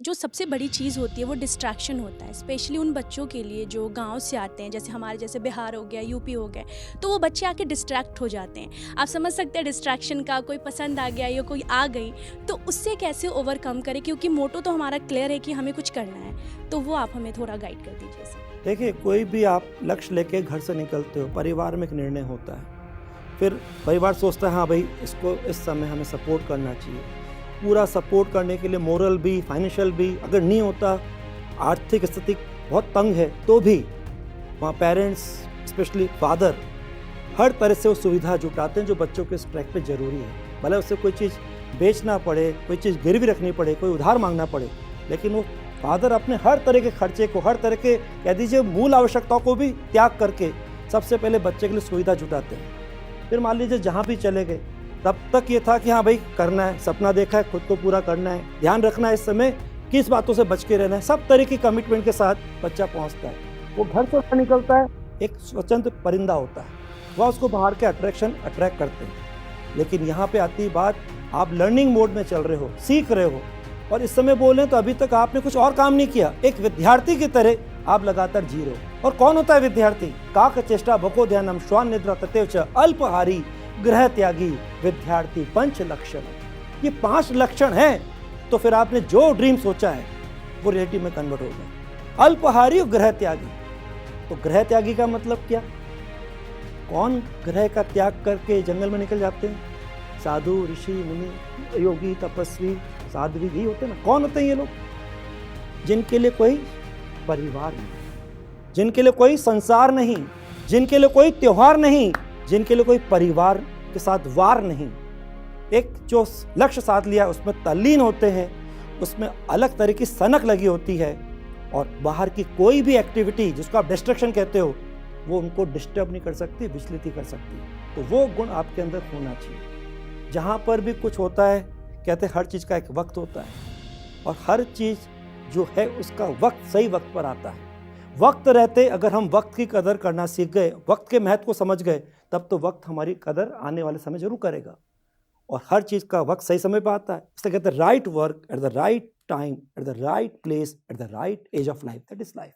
जो सबसे बड़ी चीज़ होती है वो डिस्ट्रैक्शन होता है, स्पेशली उन बच्चों के लिए जो गांव से आते हैं, जैसे हमारे जैसे बिहार हो गया, यूपी हो गए। तो वो बच्चे आके डिस्ट्रैक्ट हो जाते हैं। आप समझ सकते हैं डिस्ट्रैक्शन का, कोई पसंद आ गया या कोई आ गई, तो उससे कैसे ओवरकम करें, क्योंकि मोटो तो हमारा क्लियर है कि हमें कुछ करना है। तो वो आप हमें थोड़ा गाइड कर दीजिए सर। देखिए, कोई भी आप लक्ष्य लेके घर से निकलते हो, परिवार में एक निर्णय होता है। फिर परिवार सोचता है हाँ भाई, इसको इस समय हमें सपोर्ट करना चाहिए। पूरा सपोर्ट करने के लिए मोरल भी, फाइनेंशियल भी, अगर नहीं होता, आर्थिक स्थिति बहुत तंग है, तो भी वहाँ पेरेंट्स, स्पेशली फादर, हर तरह से वो सुविधा जुटाते हैं जो बच्चों के इस ट्रैक पे ज़रूरी है। भले उससे कोई चीज़ बेचना पड़े, कोई चीज़ गिरवी रखनी पड़े, कोई उधार मांगना पड़े, लेकिन वो फादर अपने हर तरह के खर्चे को, हर तरह के कह दीजिए मूल आवश्यकताओं को भी त्याग करके सबसे पहले बच्चे के लिए सुविधा जुटाते हैं। फिर मान लीजिए जहाँ भी चले गए, तब तक ये था कि हाँ भाई करना है, सपना देखा है, खुद को पूरा करना है, ध्यान रखना है इस समय, किस बातों से बच के रहना है, सब तरह की कमिटमेंट के साथ बच्चा पहुँचता है। वो घर से बाहर निकलता है, एक स्वतंत्र परिंदा होता है, वह उसको बाहर के अट्रैक्ट करते हैं। लेकिन यहाँ पे आती बात, आप लर्निंग मोड में चल रहे हो, सीख रहे हो, और इस समय बोलें तो अभी तक आपने कुछ और काम नहीं किया। एक विद्यार्थी की तरह आप लगातार जी रहे हो। और कौन होता है विद्यार्थी? काक चेष्टा भको ध्यानम श्वान निद्रा ततेव च अल्पहारी गृह त्यागी विद्यार्थी पंच लक्षण। ये 5 लक्षण हैं, तो फिर आपने जो ड्रीम सोचा है वो रियलिटी में कन्वर्ट हो गया। अल्पहारी और गृह त्यागी। तो गृह त्यागी का मतलब क्या? कौन ग्रह का त्याग करके जंगल में निकल जाते हैं? साधु, ऋषि, मुनि, योगी, तपस्वी, साध्वी, यही होते हैं ना। कौन होते हैं ये लोग? जिनके लिए कोई परिवार नहीं, जिनके लिए कोई संसार नहीं, जिनके लिए कोई त्योहार नहीं, जिनके लिए कोई परिवार के साथ वार नहीं। एक जो लक्ष्य साथ लिया उसमें तल्लीन होते हैं, उसमें अलग तरह की सनक लगी होती है, और बाहर की कोई भी एक्टिविटी जिसको आप डिस्ट्रैक्शन कहते हो, वो उनको डिस्टर्ब नहीं कर सकती, विचलित ही कर सकती है। तो वो गुण आपके अंदर होना चाहिए। जहाँ पर भी कुछ होता है, कहते हैं हर चीज़ का एक वक्त होता है, और हर चीज़ जो है उसका वक्त सही वक्त पर आता है। वक्त रहते अगर हम वक्त की कदर करना सीख गए, वक्त के महत्व को समझ गए, तब तो वक्त हमारी कदर आने वाले समय जरूर करेगा। और हर चीज़ का वक्त सही समय पर आता है। इसलिए कहते हैं right work at the right time, at the right place, at the right age of life, that is life.